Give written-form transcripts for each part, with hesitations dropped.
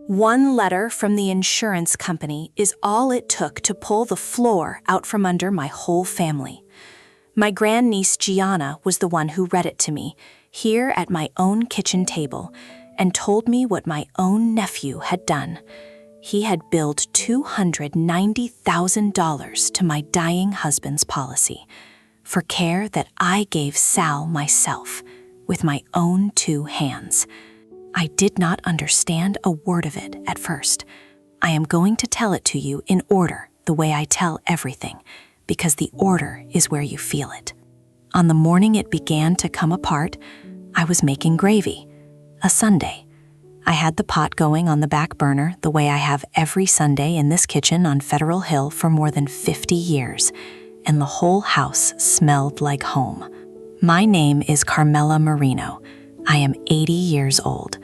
One letter from the insurance company is all it took to pull the floor out from under my whole family. My grandniece Gianna was the one who read it to me, here at my own kitchen table, and told me what my own nephew had done. He had billed $290,000 to my dying husband's policy for care that I gave Sal myself with my own 2 hands. I did not understand a word of it at first. I am going to tell it to you in order, the way I tell everything, because the order is where you feel it. On the morning it began to come apart, I was making gravy, a Sunday. I had the pot going on the back burner the way I have every Sunday in this kitchen on Federal Hill for more than 50 years, and the whole house smelled like home. My name is Carmela Marino. I am 80 years old.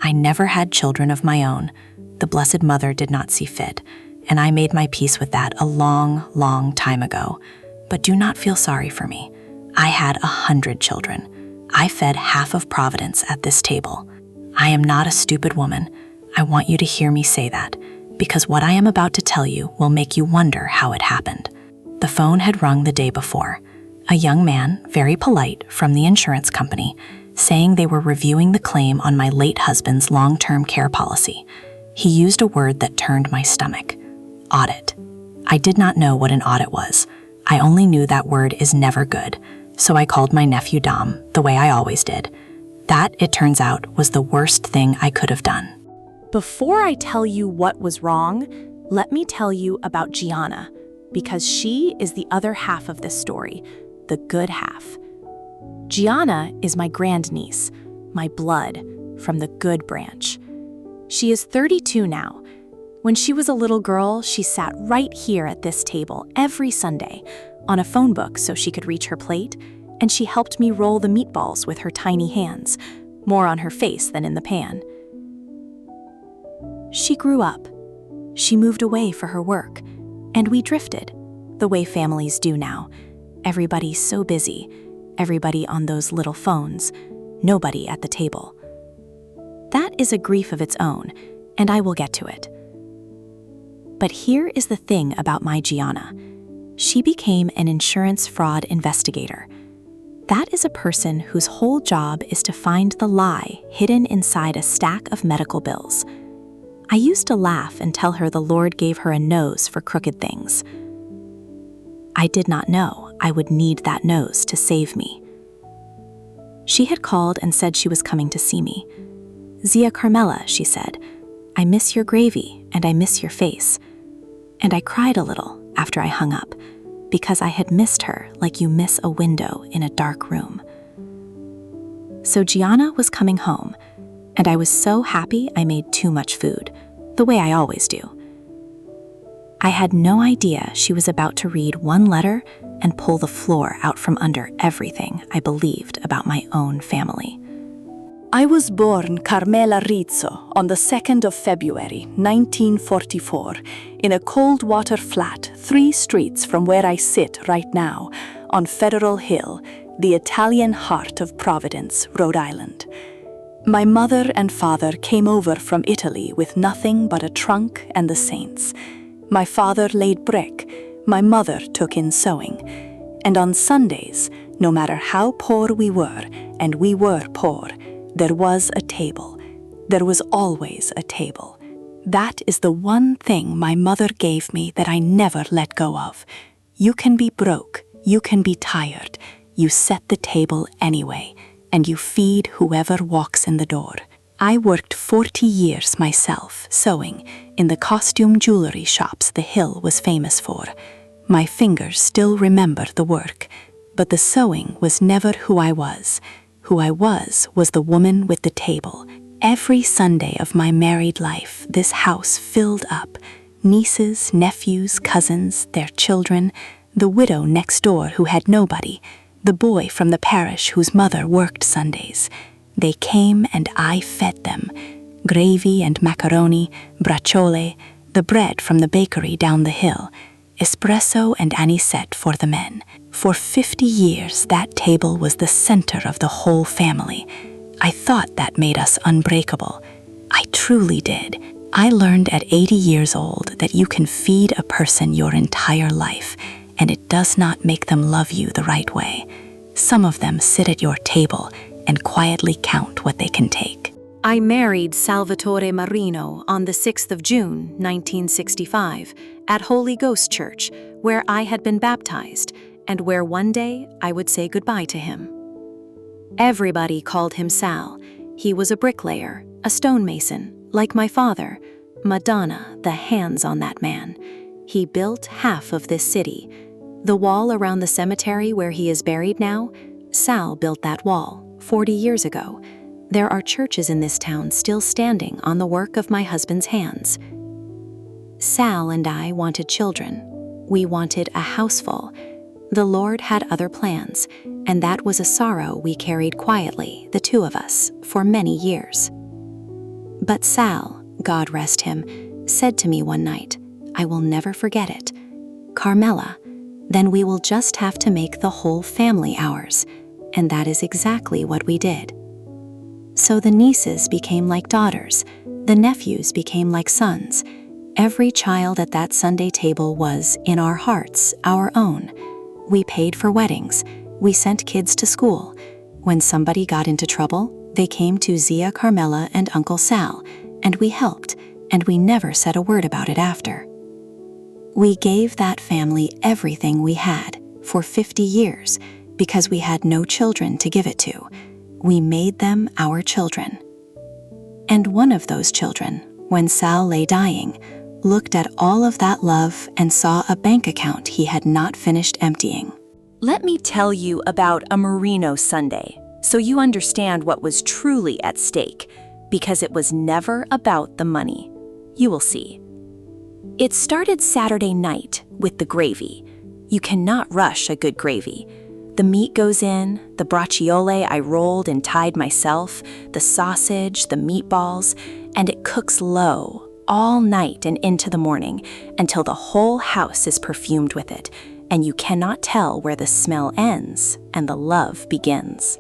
I never had children of my own. The Blessed Mother did not see fit, and I made my peace with that a long, long time ago. But do not feel sorry for me. I had 100 children. I fed half of Providence at this table. I am not a stupid woman. I want you to hear me say that, because what I am about to tell you will make you wonder how it happened. The phone had rung the day before. A young man, very polite, from the insurance company, saying they were reviewing the claim on my late husband's long-term care policy. He used a word that turned my stomach: audit. I did not know what an audit was. I only knew that word is never good, so I called my nephew Dom, the way I always did. That, it turns out, was the worst thing I could have done. Before I tell you what was wrong, let me tell you about Gianna, because she is the other half of this story, the good half. Gianna is my grandniece, my blood, from the good branch. She is 32 now. When she was a little girl, she sat right here at this table every Sunday on a phone book so she could reach her plate, and she helped me roll the meatballs with her tiny hands, more on her face than in the pan. She grew up. She moved away for her work, and we drifted, the way families do now. Everybody's so busy. Everybody on those little phones, nobody at the table. That is a grief of its own, and I will get to it. But here is the thing about my Gianna. She became an insurance fraud investigator. That is a person whose whole job is to find the lie hidden inside a stack of medical bills. I used to laugh and tell her the Lord gave her a nose for crooked things. I did not know I would need that nose to save me. She had called and said she was coming to see me. "Zia Carmela," she said, "I miss your gravy and I miss your face." And I cried a little after I hung up, because I had missed her like you miss a window in a dark room. So Gianna was coming home, and I was so happy I made too much food, the way I always do. I had no idea she was about to read one letter and pull the floor out from under everything I believed about my own family. I was born Carmela Rizzo on the 2nd of February, 1944, in a cold water flat 3 streets from where I sit right now, on Federal Hill, the Italian heart of Providence, Rhode Island. My mother and father came over from Italy with nothing but a trunk and the saints. My father laid brick, my mother took in sewing. And on Sundays, no matter how poor we were, and we were poor, there was a table. There was always a table. That is the one thing my mother gave me that I never let go of. You can be broke, you can be tired, you set the table anyway, and you feed whoever walks in the door. I worked 40 years myself, sewing, in the costume jewelry shops the Hill was famous for. My fingers still remember the work, but the sewing was never who I was. Who I was the woman with the table. Every Sunday of my married life, this house filled up. Nieces, nephews, cousins, their children, the widow next door who had nobody, the boy from the parish whose mother worked Sundays. They came and I fed them. Gravy and macaroni, braciole, the bread from the bakery down the hill, espresso and anisette for the men. For 50 years, that table was the center of the whole family. I thought that made us unbreakable. I truly did. I learned at 80 years old that you can feed a person your entire life, and it does not make them love you the right way. Some of them sit at your table and quietly count what they can take. I married Salvatore Marino on the 6th of June, 1965, at Holy Ghost Church, where I had been baptized, and where one day I would say goodbye to him. Everybody called him Sal. He was a bricklayer, a stonemason, like my father. Madonna, the hands on that man. He built half of this city. The wall around the cemetery where he is buried now, Sal built that wall 40 years ago. There are churches in this town still standing on the work of my husband's hands. Sal and I wanted children. We wanted a house full. The Lord had other plans, and that was a sorrow we carried quietly, the two of us, for many years. But Sal, God rest him, said to me one night, I will never forget it, Carmela, then we will just have to make the whole family ours. And that is exactly what we did. So the nieces became like daughters, the nephews became like sons. Every child at that Sunday table was, in our hearts, our own. We paid for weddings. We sent kids to school. When somebody got into trouble, they came to Zia, Carmela, and Uncle Sal, and we helped, and we never said a word about it after. We gave that family everything we had for 50 years because we had no children to give it to. We made them our children. And one of those children, when Sal lay dying, looked at all of that love and saw a bank account he had not finished emptying. Let me tell you about a Marino Sunday, so you understand what was truly at stake, because it was never about the money. You will see. It started Saturday night with the gravy. You cannot rush a good gravy. The meat goes in, the braciole I rolled and tied myself, the sausage, the meatballs, and it cooks low all night and into the morning until the whole house is perfumed with it, and you cannot tell where the smell ends and the love begins.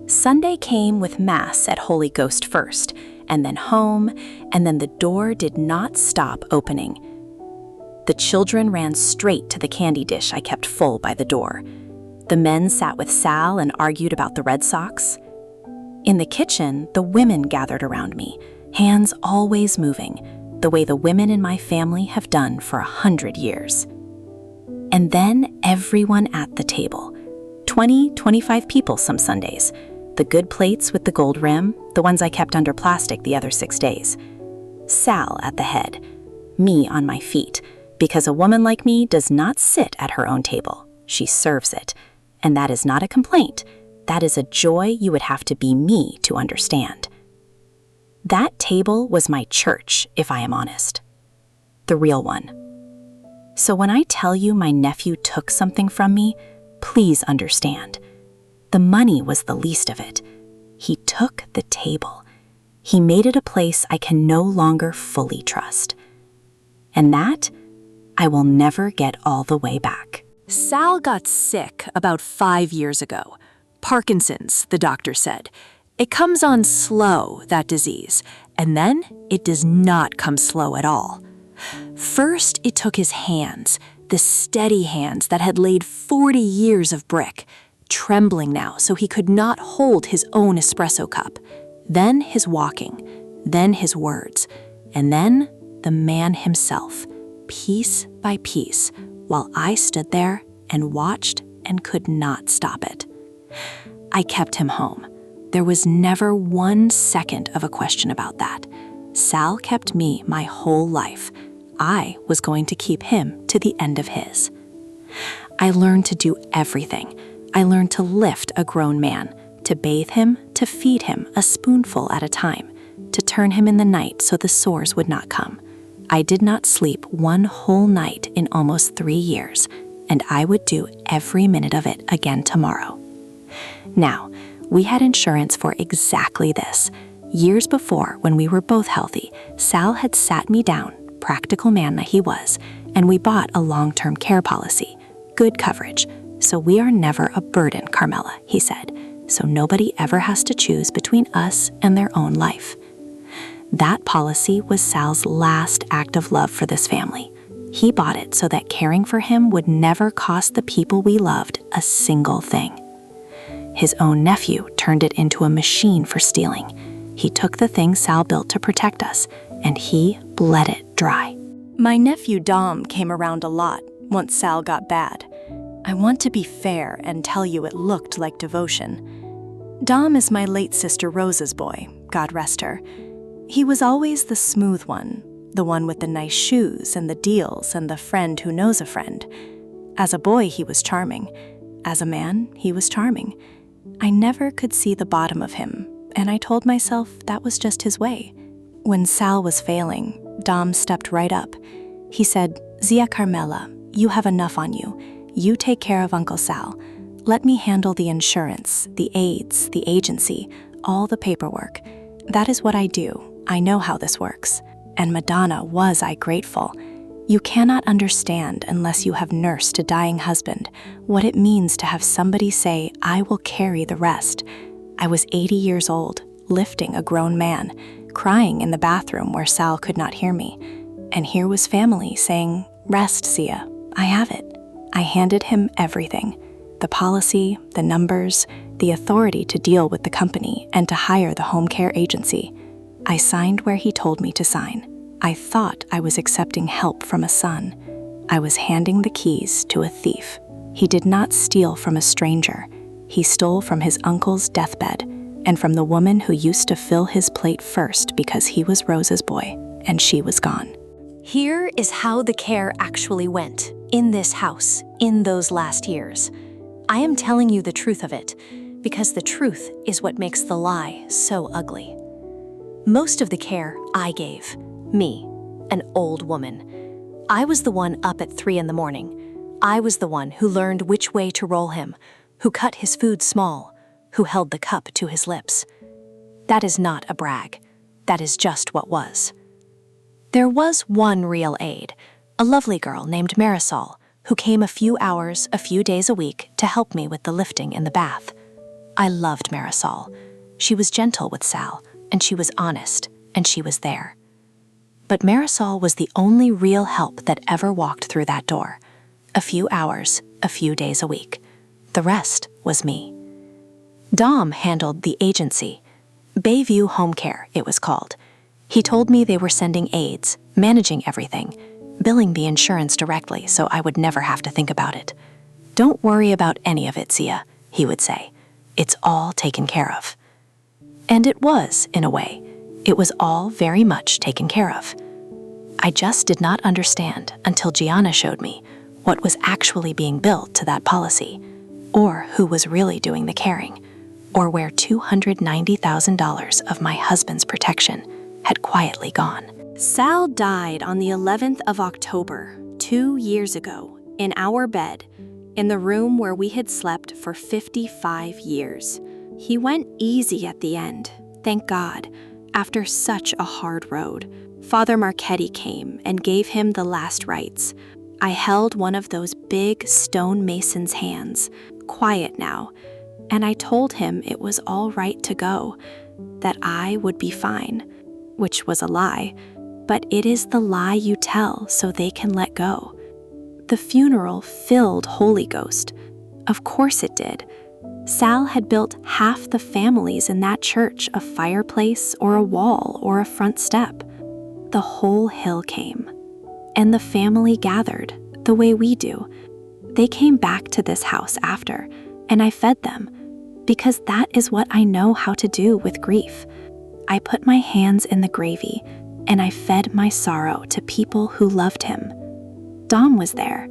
Sunday came with Mass at Holy Ghost first, and then home, and then the door did not stop opening. The children ran straight to the candy dish I kept full by the door. The men sat with Sal and argued about the Red Sox. In the kitchen, the women gathered around me, hands always moving, the way the women in my family have done for 100 years. And then everyone at the table, 20, 25 people some Sundays, the good plates with the gold rim, the ones I kept under plastic the other 6 days. Sal at the head, me on my feet, because a woman like me does not sit at her own table, she serves it. And that is not a complaint, that is a joy you would have to be me to understand. That table was my church, if I am honest. The real one. So when I tell you my nephew took something from me, please understand. The money was the least of it. He took the table. He made it a place I can no longer fully trust. And that, I will never get all the way back. Sal got sick about 5 years ago. Parkinson's, the doctor said. It comes on slow, that disease, and then it does not come slow at all. First, it took his hands, the steady hands that had laid 40 years of brick, trembling now so he could not hold his own espresso cup. Then his walking, then his words, and then the man himself, piece by piece, while I stood there and watched and could not stop it. I kept him home. There was never 1 second of a question about that. Sal kept me my whole life. I was going to keep him to the end of his. I learned to do everything. I learned to lift a grown man, to bathe him, to feed him a spoonful at a time, to turn him in the night so the sores would not come. I did not sleep 1 whole night in almost 3 years, and I would do every minute of it again tomorrow. Now, we had insurance for exactly this. Years before, when we were both healthy, Sal had sat me down, practical man that he was, and we bought a long-term care policy, good coverage. So we are never a burden, Carmela, he said, so nobody ever has to choose between us and their own life. That policy was Sal's last act of love for this family. He bought it so that caring for him would never cost the people we loved a single thing. His own nephew turned it into a machine for stealing. He took the thing Sal built to protect us, and he bled it dry. My nephew Dom came around a lot once Sal got bad. I want to be fair and tell you it looked like devotion. Dom is my late sister Rosa's boy, God rest her. He was always the smooth one, the one with the nice shoes and the deals and the friend who knows a friend. As a boy, he was charming. As a man, he was charming. I never could see the bottom of him, and I told myself that was just his way. When Sal was failing, Dom stepped right up. He said, "Zia Carmela, you have enough on you. You take care of Uncle Sal. Let me handle the insurance, the aides, the agency, all the paperwork. That is what I do. I know how this works." And Madonna, was I grateful. You cannot understand unless you have nursed a dying husband what it means to have somebody say, "I will carry the rest." I was 80 years old, lifting a grown man, crying in the bathroom where Sal could not hear me. And here was family saying, "Rest, Zia, I have it." I handed him everything: the policy, the numbers, the authority to deal with the company and to hire the home care agency. I signed where he told me to sign. I thought I was accepting help from a son. I was handing the keys to a thief. He did not steal from a stranger. He stole from his uncle's deathbed and from the woman who used to fill his plate first because he was Rosa's boy and she was gone. Here is how the care actually went, in this house, in those last years. I am telling you the truth of it, because the truth is what makes the lie so ugly. Most of the care I gave. Me, an old woman. I was the one up at 3 in the morning. I was the one who learned which way to roll him, who cut his food small, who held the cup to his lips. That is not a brag. That is just what was. There was one real aide, a lovely girl named Marisol, who came a few hours, a few days a week to help me with the lifting in the bath. I loved Marisol. She was gentle with Sal, and she was honest, and she was there. But Marisol was the only real help that ever walked through that door. A few hours, a few days a week. The rest was me. Dom handled the agency. Bayview Home Care, it was called. He told me they were sending aides, managing everything, billing the insurance directly so I would never have to think about it. "Don't worry about any of it, Zia," he would say. "It's all taken care of." And it was, in a way. It was all very much taken care of. I just did not understand until Gianna showed me what was actually being built to that policy, or who was really doing the caring, or where $290,000 of my husband's protection had quietly gone. Sal died on the 11th of October, 2 years ago, in our bed, in the room where we had slept for 55 years. He went easy at the end, thank God, after such a hard road. Father Marchetti came and gave him the last rites. I held one of those big stone mason's hands, quiet now, and I told him it was all right to go, that I would be fine, which was a lie, but it is the lie you tell so they can let go. The funeral filled Holy Ghost. Of course it did. Sal had built half the families in that church a fireplace or a wall or a front step. The whole hill came, and the family gathered the way we do. They came back to this house after, and I fed them, because that is what I know how to do with grief. I put my hands in the gravy, and I fed my sorrow to people who loved him. Dom was there.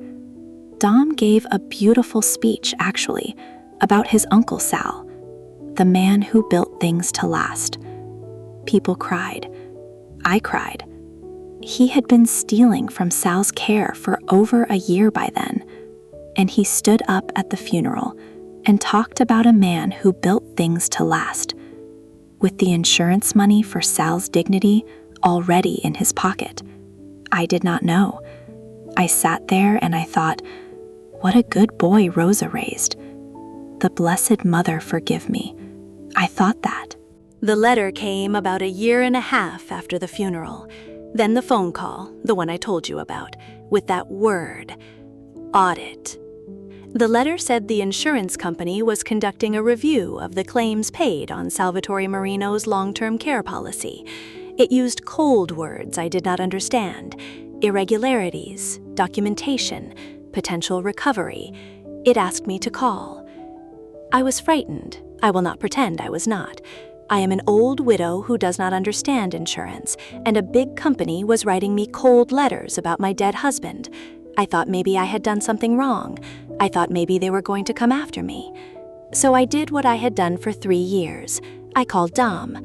Dom gave a beautiful speech, actually, about his Uncle Sal, the man who built things to last. People cried. I cried. He had been stealing from Sal's care for over a year by then, and he stood up at the funeral and talked about a man who built things to last, with the insurance money for Sal's dignity already in his pocket. I did not know. I sat there and I thought, what a good boy Rosa raised. The Blessed Mother forgive me. I thought that. The letter came about 1.5 years after the funeral. Then the phone call, the one I told you about, with that word, audit. The letter said the insurance company was conducting a review of the claims paid on Salvatore Marino's long-term care policy. It used cold words I did not understand, irregularities, documentation, potential recovery. It asked me to call. I was frightened. I will not pretend I was not. I am an old widow who does not understand insurance, and a big company was writing me cold letters about my dead husband. I thought maybe I had done something wrong. I thought maybe they were going to come after me. So I did what I had done for 3 years. I called Dom.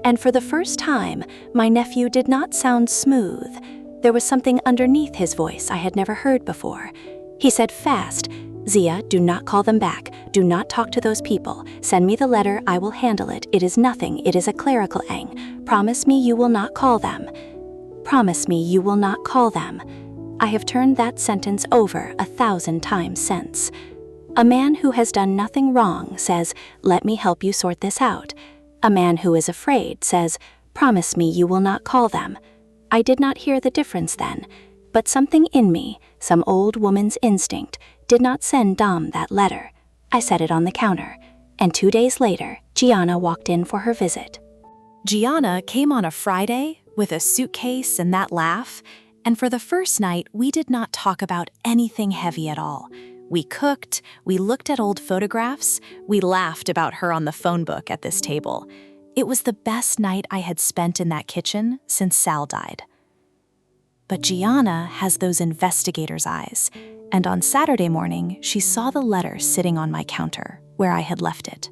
And for the first time, my nephew did not sound smooth. There was something underneath his voice I had never heard before. He said fast, "Zia, do not call them back. Do not talk to those people. Send me the letter, I will handle it. It is nothing, it is a clerical error. Promise me you will not call them. Promise me you will not call them." I have turned that sentence over 1,000 times since. A man who has done nothing wrong says, "Let me help you sort this out." A man who is afraid says, "Promise me you will not call them." I did not hear the difference then, but something in me, some old woman's instinct, did not send Dom that letter. I set it on the counter, and 2 days later, Gianna walked in for her visit. Gianna came on a Friday with a suitcase and that laugh, and for the first night, we did not talk about anything heavy at all. We cooked, we looked at old photographs, we laughed about her on the phone book at this table. It was the best night I had spent in that kitchen since Sal died. But Gianna has those investigator's eyes, and on Saturday morning, she saw the letter sitting on my counter, where I had left it.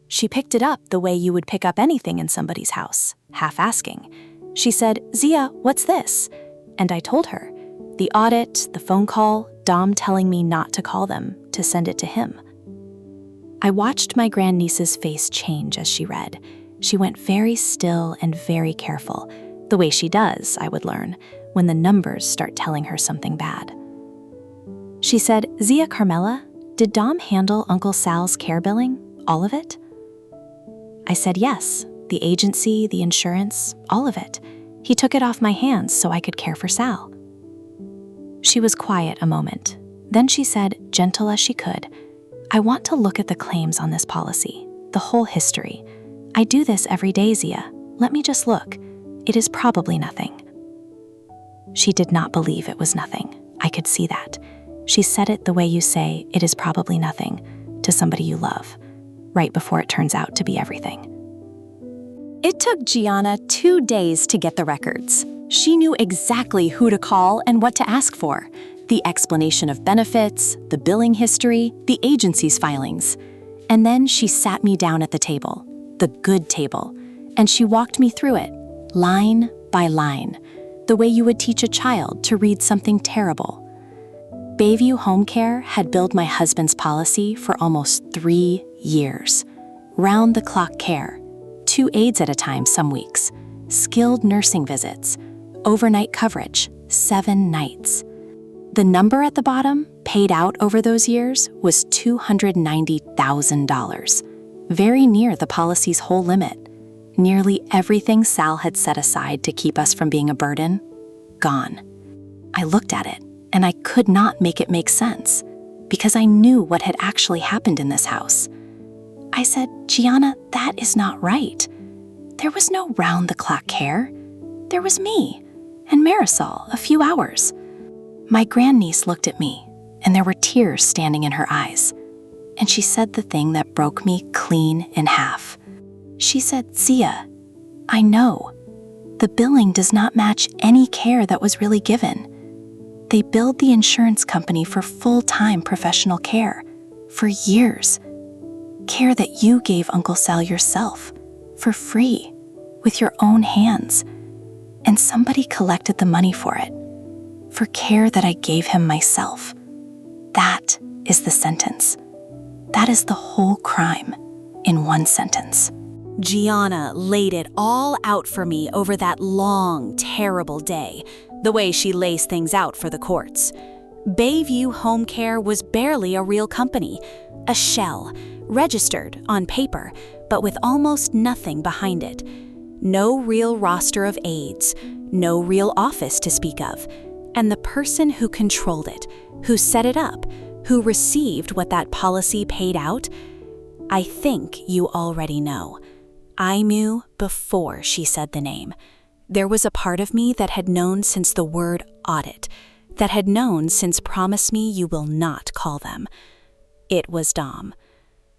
She picked it up the way you would pick up anything in somebody's house, half asking. She said, "Zia, what's this?" And I told her. The audit, the phone call, Dom telling me not to call them, to send it to him. I watched my grandniece's face change as she read. She went very still and very careful, the way she does, I would learn, when the numbers start telling her something bad. She said, "Zia Carmela, did Dom handle Uncle Sal's care billing? All of it?" I said yes, the agency, the insurance, all of it. He took it off my hands so I could care for Sal. She was quiet a moment. Then she said, gentle as she could, "I want to look at the claims on this policy, the whole history. I do this every day, Zia. Let me just look. It is probably nothing." She did not believe it was nothing. I could see that. She said it the way you say, "It is probably nothing," to somebody you love, right before it turns out to be everything. It took Gianna 2 days to get the records. She knew exactly who to call and what to ask for. The explanation of benefits, the billing history, the agency's filings. And then she sat me down at the table, the good table, and she walked me through it, line by line, the way you would teach a child to read something terrible. Bayview Home Care had billed my husband's policy for almost 3 years. Round-the-clock care, 2 aides at a time some weeks, skilled nursing visits, overnight coverage, 7 nights. The number at the bottom, paid out over those years, was $290,000, very near the policy's whole limit. Nearly everything Sal had set aside to keep us from being a burden, gone. I looked at it, and I could not make it make sense, because I knew what had actually happened in this house. I said, "Gianna, that is not right. There was no round-the-clock care. There was me and Marisol a few hours." My grandniece looked at me, and there were tears standing in her eyes. And she said the thing that broke me clean in half. She said, "Zia, I know. The billing does not match any care that was really given. They billed the insurance company for full-time professional care, for years. Care that you gave Uncle Sal yourself, for free, with your own hands. And somebody collected the money for it, for care that I gave him myself. That is the sentence. That is the whole crime in one sentence." Gianna laid it all out for me over that long, terrible day, the way she lays things out for the courts. Bayview Home Care was barely a real company, a shell, registered on paper, but with almost nothing behind it. No real roster of aides, no real office to speak of, and the person who controlled it, who set it up, who received what that policy paid out, I think you already know. I knew before she said the name. There was a part of me that had known since the word audit, that had known since promise me you will not call them. It was Dom.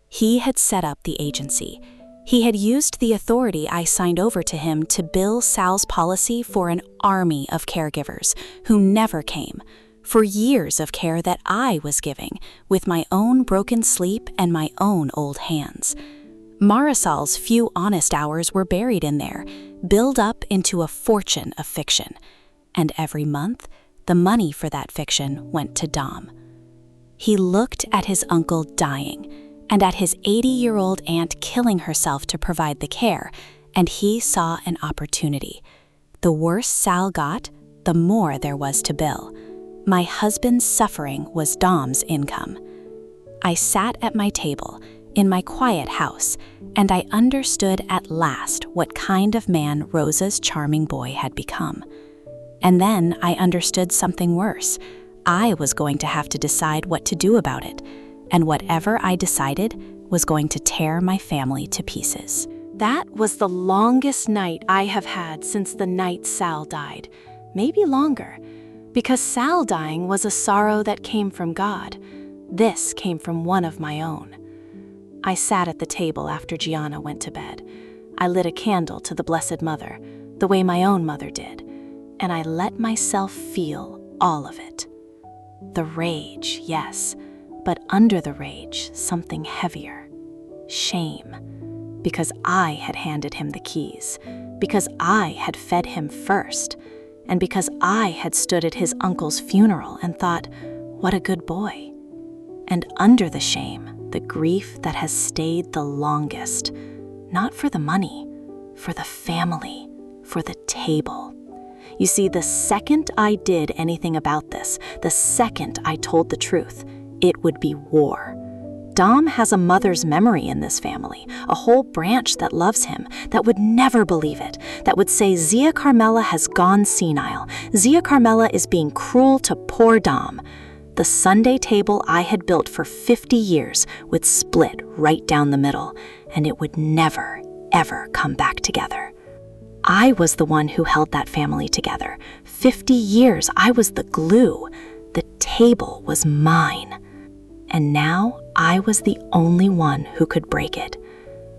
He had set up the agency. He had used the authority I signed over to him to bill Sal's policy for an army of caregivers who never came, for years of care that I was giving with my own broken sleep and my own old hands. Marisol's few honest hours were buried in there, built up into a fortune of fiction. And every month, the money for that fiction went to Dom. He looked at his uncle dying, and at his 80-year-old aunt killing herself to provide the care, and he saw an opportunity. The worse Sal got, the more there was to bill. My husband's suffering was Dom's income. I sat at my table, in my quiet house, and I understood at last what kind of man Rosa's charming boy had become. And then I understood something worse. I was going to have to decide what to do about it, and whatever I decided was going to tear my family to pieces. That was the longest night I have had since the night Sal died, maybe longer, because Sal dying was a sorrow that came from God. This came from one of my own. I sat at the table after Gianna went to bed. I lit a candle to the Blessed Mother, the way my own mother did, and I let myself feel all of it. The rage, yes, but under the rage, something heavier. Shame. Because I had handed him the keys, because I had fed him first, and because I had stood at his uncle's funeral and thought, what a good boy. And under the shame, the grief that has stayed the longest, not for the money, for the family, for the table. You see, the second I did anything about this, the second I told the truth, it would be war. Dom has a mother's memory in this family, a whole branch that loves him, that would never believe it, that would say Zia Carmela has gone senile. Zia Carmela is being cruel to poor Dom. The Sunday table I had built for 50 years would split right down the middle, and it would never, ever come back together. I was the one who held that family together. 50 years, I was the glue. The table was mine. And now I was the only one who could break it.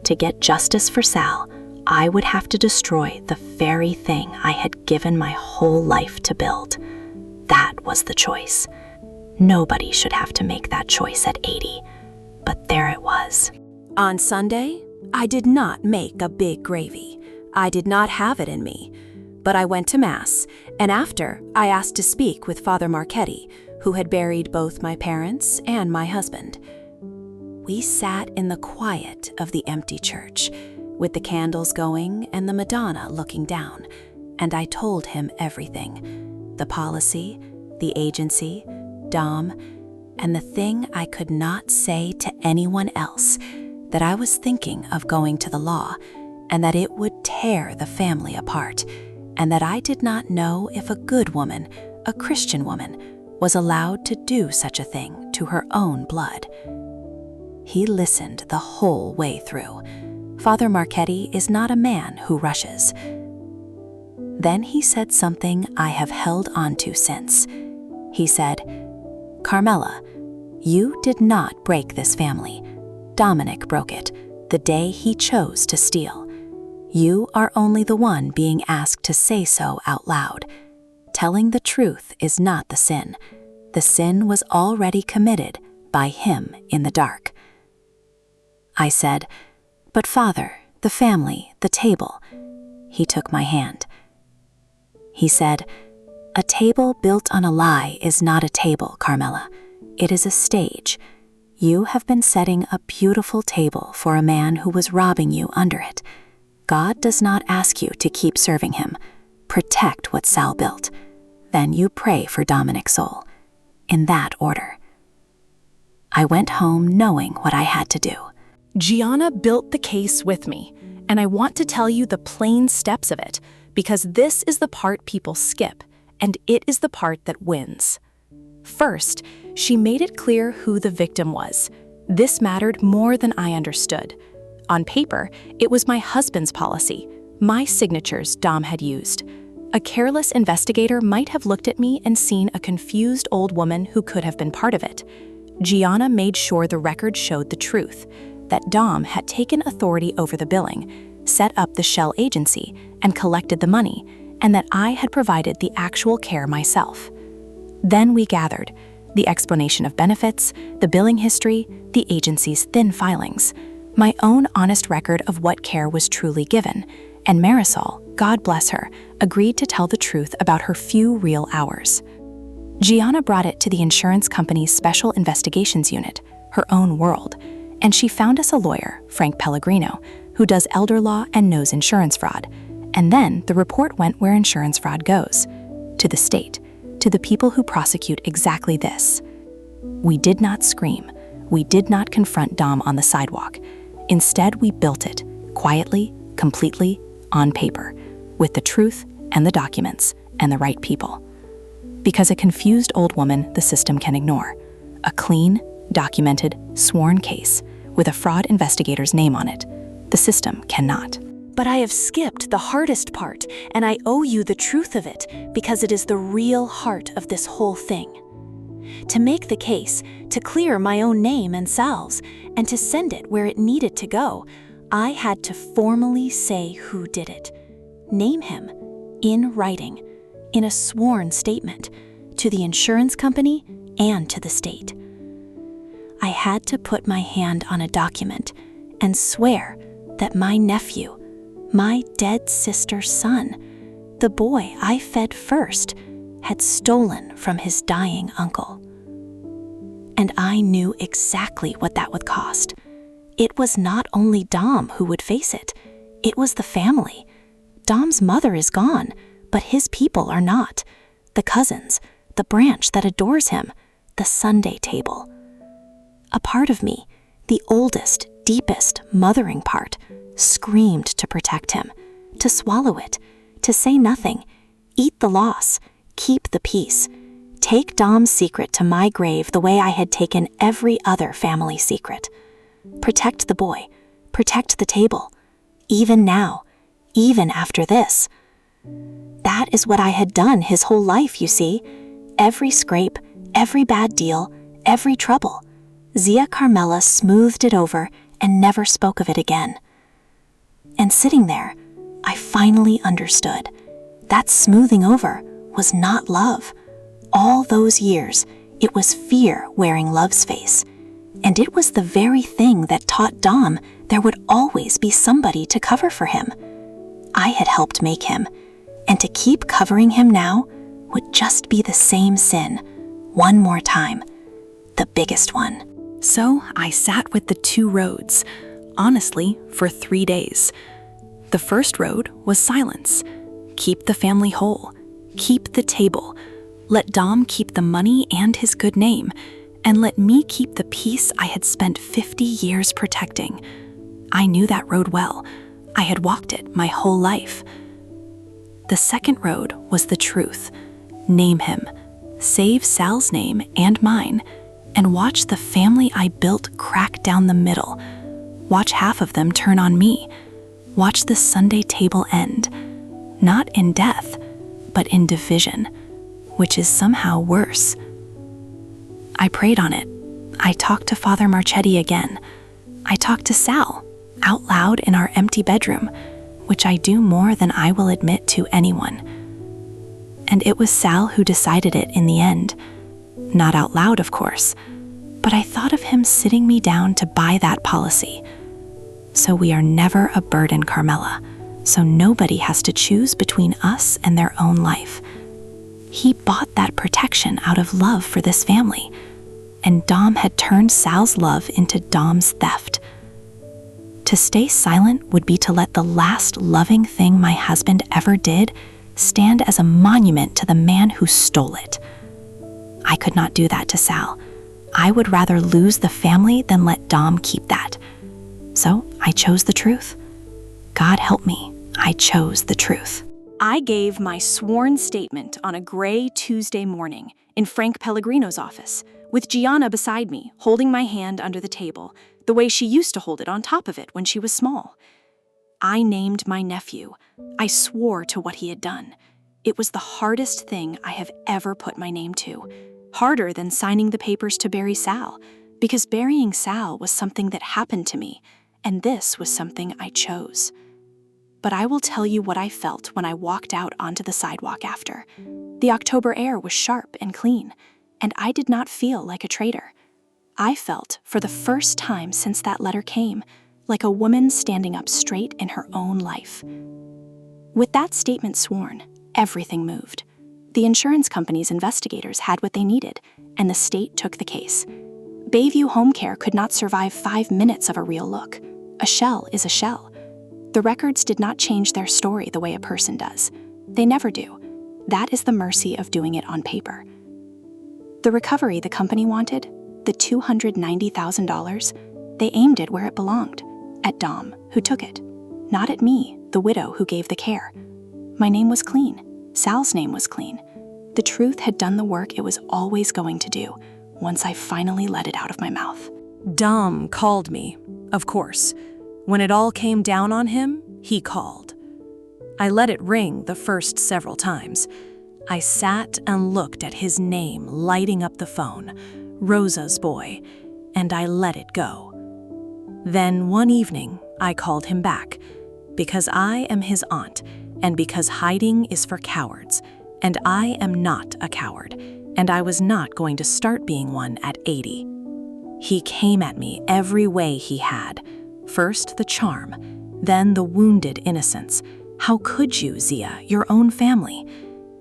To get justice for Sal, I would have to destroy the very thing I had given my whole life to build. That was the choice. Nobody should have to make that choice at 80, but there it was. On Sunday, I did not make a big gravy. I did not have it in me. But I went to Mass, and after, I asked to speak with Father Marchetti, who had buried both my parents and my husband. We sat in the quiet of the empty church, with the candles going and the Madonna looking down, and I told him everything. The policy, the agency, Dom, and the thing I could not say to anyone else, that I was thinking of going to the law, and that it would tear the family apart, and that I did not know if a good woman, a Christian woman, was allowed to do such a thing to her own blood. He listened the whole way through. Father Marchetti is not a man who rushes. Then he said something I have held on to since. He said, Carmela, you did not break this family. Dominic broke it, the day he chose to steal. You are only the one being asked to say so out loud. Telling the truth is not the sin. The sin was already committed by him in the dark. I said, but Father, the family, the table. He took my hand. He said, a table built on a lie is not a table, Carmela. It is a stage. You have been setting a beautiful table for a man who was robbing you under it. God does not ask you to keep serving him. Protect what Sal built. Then you pray for Dominic's soul. In that order. I went home knowing what I had to do. Gianna built the case with me, and I want to tell you the plain steps of it, because this is the part people skip, and it is the part that wins. First, she made it clear who the victim was. This mattered more than I understood. On paper, it was my husband's policy, my signatures Dom had used. A careless investigator might have looked at me and seen a confused old woman who could have been part of it. Gianna made sure the record showed the truth, that Dom had taken authority over the billing, set up the shell agency, and collected the money, and that I had provided the actual care myself. Then we gathered the explanation of benefits, the billing history, the agency's thin filings, my own honest record of what care was truly given, and Marisol, God bless her, agreed to tell the truth about her few real hours. Gianna brought it to the insurance company's special investigations unit, her own world, and she found us a lawyer, Frank Pellegrino, who does elder law and knows insurance fraud. And then the report went where insurance fraud goes, to the state, to the people who prosecute exactly this. We did not scream. We did not confront Dom on the sidewalk. Instead, we built it, quietly, completely, on paper, with the truth and the documents and the right people. Because a confused old woman the system can ignore. A clean, documented, sworn case with a fraud investigator's name on it. The system cannot. But I have skipped the hardest part, and I owe you the truth of it because it is the real heart of this whole thing. To make the case, to clear my own name and Sal's, and to send it where it needed to go, I had to formally say who did it. Name him, in writing, in a sworn statement, to the insurance company and to the state. I had to put my hand on a document and swear that my nephew, my dead sister's son, the boy I fed first, had stolen from his dying uncle. And I knew exactly what that would cost. It was not only Dom who would face it, it was the family. Dom's mother is gone, but his people are not. The cousins, the branch that adores him, the Sunday table. A part of me, the oldest, deepest, mothering part, screamed to protect him, to swallow it, to say nothing, eat the loss, keep the peace, take Dom's secret to my grave the way I had taken every other family secret. Protect the boy, protect the table, even now, even after this. That is what I had done his whole life, you see. Every scrape, every bad deal, every trouble. Zia Carmela smoothed it over and never spoke of it again. And sitting there, I finally understood. That smoothing over was not love. All those years, it was fear wearing love's face. And it was the very thing that taught Dom there would always be somebody to cover for him. I had helped make him, and to keep covering him now would just be the same sin, one more time, the biggest one. So I sat with the two roads, honestly, for 3 days. The first road was silence. Keep the family whole. Keep the table. Let Dom keep the money and his good name, and let me keep the peace I had spent 50 years protecting. I knew that road well. I had walked it my whole life. The second road was the truth. Name him. Save Sal's name and mine, and watch the family I built crack down the middle. Watch half of them turn on me. Watch the Sunday table end. Not in death, but in division, which is somehow worse. I prayed on it. I talked to Father Marchetti again. I talked to Sal, out loud in our empty bedroom, which I do more than I will admit to anyone. And it was Sal who decided it in the end. Not out loud, of course, but I thought of him sitting me down to buy that policy. So we are never a burden, Carmela, so nobody has to choose between us and their own life. He bought that protection out of love for this family, and Dom had turned Sal's love into Dom's theft. To stay silent would be to let the last loving thing my husband ever did stand as a monument to the man who stole it. I could not do that to Sal. I would rather lose the family than let Dom keep that. So I chose the truth. God help me, I chose the truth. I gave my sworn statement on a gray Tuesday morning in Frank Pellegrino's office, with Gianna beside me, holding my hand under the table, the way she used to hold it on top of it when she was small. I named my nephew. I swore to what he had done. It was the hardest thing I have ever put my name to, harder than signing the papers to bury Sal, because burying Sal was something that happened to me, and this was something I chose. But I will tell you what I felt when I walked out onto the sidewalk after. The October air was sharp and clean, and I did not feel like a traitor. I felt, for the first time since that letter came, like a woman standing up straight in her own life. With that statement sworn, everything moved. The insurance company's investigators had what they needed, and the state took the case. Bayview Home Care could not survive 5 minutes of a real look. A shell is a shell. The records did not change their story the way a person does. They never do. That is the mercy of doing it on paper. The recovery the company wanted, the $290,000, they aimed it where it belonged, at Dom, who took it. Not at me, the widow who gave the care. My name was clean. Sal's name was clean. The truth had done the work it was always going to do, once I finally let it out of my mouth. Dom called me, of course. When it all came down on him, he called. I let it ring the first several times. I sat and looked at his name lighting up the phone, Rosa's boy, and I let it go. Then one evening, I called him back, because I am his aunt, and because hiding is for cowards, and I am not a coward, and I was not going to start being one at 80. He came at me every way he had. First the charm, then the wounded innocence. How could you, Zia, your own family?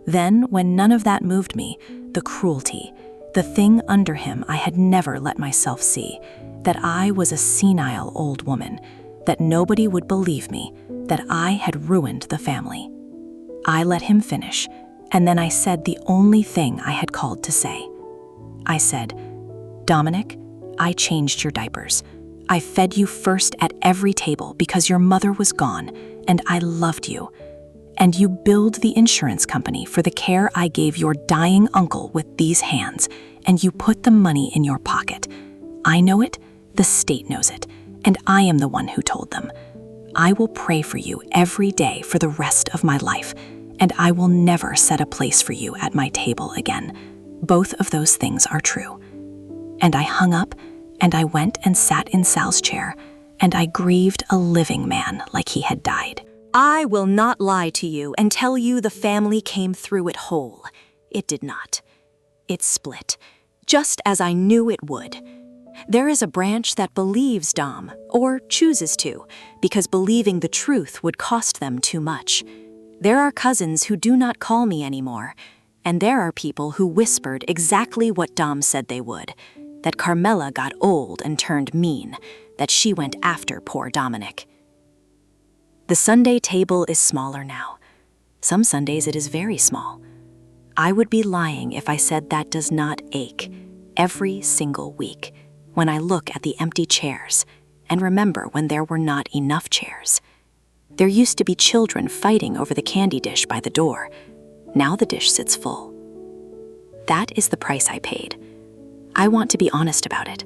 Then, when none of that moved me, the cruelty, the thing under him I had never let myself see, that I was a senile old woman, that nobody would believe me, that I had ruined the family. I let him finish, and then I said the only thing I had called to say. I said, "Dominic, I changed your diapers. I fed you first at every table because your mother was gone, and I loved you. And you billed the insurance company for the care I gave your dying uncle with these hands, and you put the money in your pocket. I know it, the state knows it, and I am the one who told them. I will pray for you every day for the rest of my life, and I will never set a place for you at my table again. Both of those things are true." And I hung up, and I went and sat in Sal's chair, and I grieved a living man like he had died. I will not lie to you and tell you the family came through it whole. It did not. It split, just as I knew it would. There is a branch that believes Dom, or chooses to, because believing the truth would cost them too much. There are cousins who do not call me anymore, and there are people who whispered exactly what Dom said they would, that Carmela got old and turned mean, that she went after poor Dominic. The Sunday table is smaller now. Some Sundays it is very small. I would be lying if I said that does not ache every single week when I look at the empty chairs and remember when there were not enough chairs. There used to be children fighting over the candy dish by the door. Now the dish sits full. That is the price I paid. I want to be honest about it,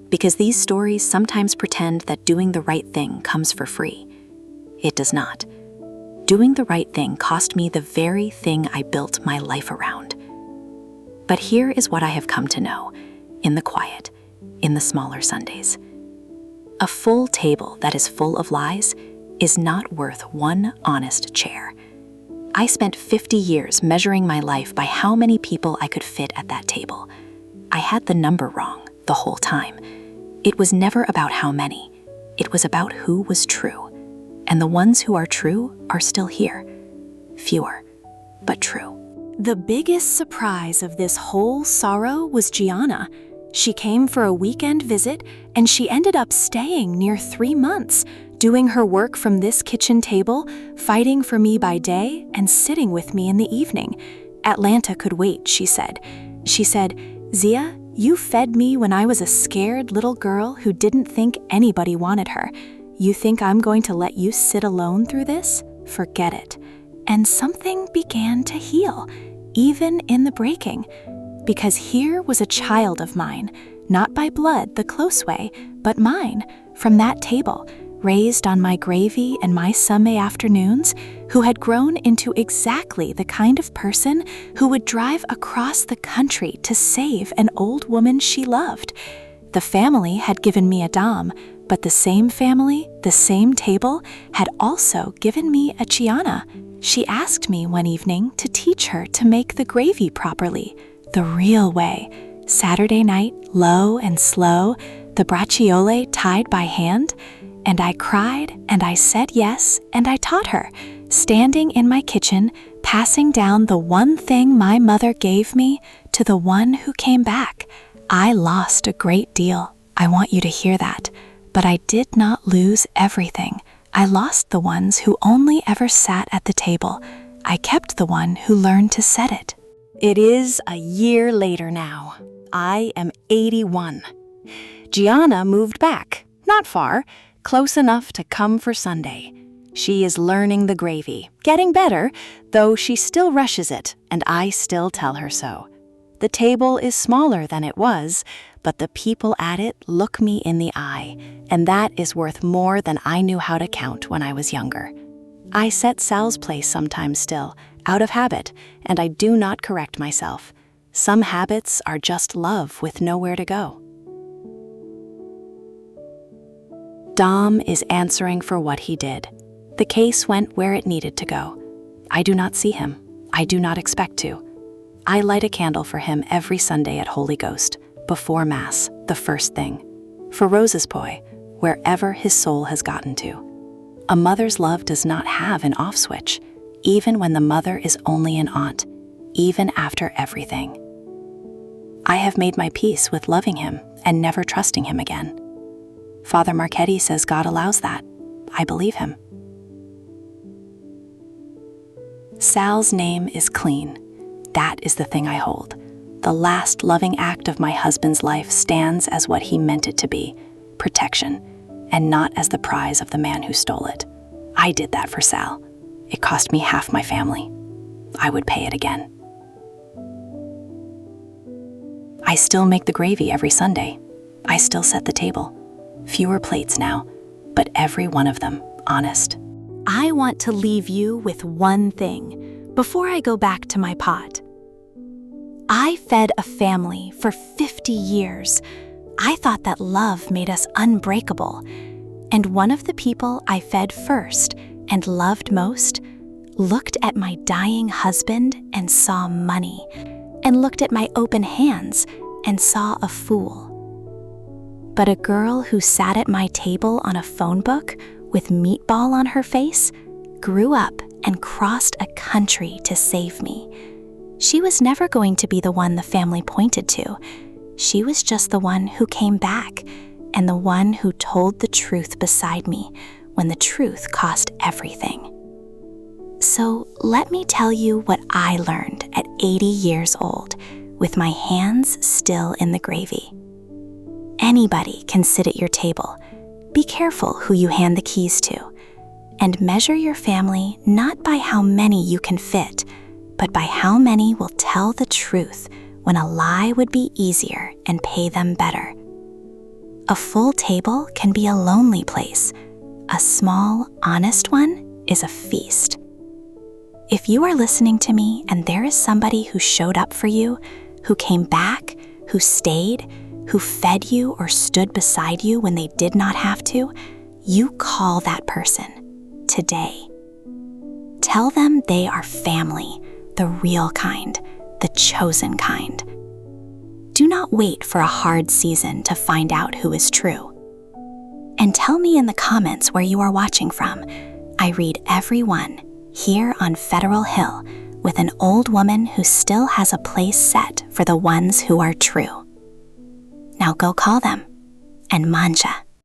because these stories sometimes pretend that doing the right thing comes for free. It does not. Doing the right thing cost me the very thing I built my life around. But here is what I have come to know, in the quiet, in the smaller Sundays. A full table that is full of lies is not worth one honest chair. I spent 50 years measuring my life by how many people I could fit at that table. I had the number wrong the whole time. It was never about how many. It was about who was true. And the ones who are true are still here. Fewer, but true. The biggest surprise of this whole sorrow was Gianna. She came for a weekend visit, and she ended up staying near 3 months, doing her work from this kitchen table, fighting for me by day, and sitting with me in the evening. Atlanta could wait, she said. She said, "Zia, you fed me when I was a scared little girl who didn't think anybody wanted her. You think I'm going to let you sit alone through this? Forget it. And something began to heal, even in the breaking. Because here was a child of mine, not by blood the close way, but mine, from that table, raised on my gravy and my Sunday afternoons, who had grown into exactly the kind of person who would drive across the country to save an old woman she loved. The family had given me a dam, but the same family, the same table, had also given me a Chiana. She asked me one evening to teach her to make the gravy properly, the real way. Saturday night, low and slow, the braciole tied by hand, and I cried, and I said yes, and I taught her, standing in my kitchen, passing down the one thing my mother gave me to the one who came back. I lost a great deal, I want you to hear that, but I did not lose everything. I lost the ones who only ever sat at the table. I kept the one who learned to set it. It is a year later now. I am 81. Gianna moved back, not far, close enough to come for Sunday. She is learning the gravy, getting better, though she still rushes it, and I still tell her so. The table is smaller than it was, but the people at it look me in the eye, and that is worth more than I knew how to count when I was younger. I set Sal's place sometimes still, out of habit, and I do not correct myself. Some habits are just love with nowhere to go. Dom is answering for what he did. The case went where it needed to go. I do not see him. I do not expect to. I light a candle for him every Sunday at Holy Ghost, before Mass, the first thing. For Rose's boy, wherever his soul has gotten to. A mother's love does not have an off switch, even when the mother is only an aunt, even after everything. I have made my peace with loving him and never trusting him again. Father Marchetti says God allows that. I believe him. Sal's name is clean. That is the thing I hold. The last loving act of my husband's life stands as what he meant it to be, protection, and not as the prize of the man who stole it. I did that for Sal. It cost me half my family. I would pay it again. I still make the gravy every Sunday. I still set the table. Fewer plates now, but every one of them honest. I want to leave you with one thing before I go back to my pot. I fed a family for 50 years. I thought that love made us unbreakable. And one of the people I fed first and loved most looked at my dying husband and saw money, and looked at my open hands and saw a fool. But a girl who sat at my table on a phone book with meatball on her face grew up and crossed a country to save me. She was never going to be the one the family pointed to. She was just the one who came back, and the one who told the truth beside me when the truth cost everything. So let me tell you what I learned at 80 years old, with my hands still in the gravy. Anybody can sit at your table. Be careful who you hand the keys to. And measure your family not by how many you can fit, but by how many will tell the truth when a lie would be easier and pay them better. A full table can be a lonely place. A small, honest one is a feast. If you are listening to me and there is somebody who showed up for you, who came back, who stayed, who fed you or stood beside you when they did not have to, you call that person today. Tell them they are family, the real kind, the chosen kind. Do not wait for a hard season to find out who is true. And tell me in the comments where you are watching from. I read every one here on Federal Hill with an old woman who still has a place set for the ones who are true. Now go call them and manja.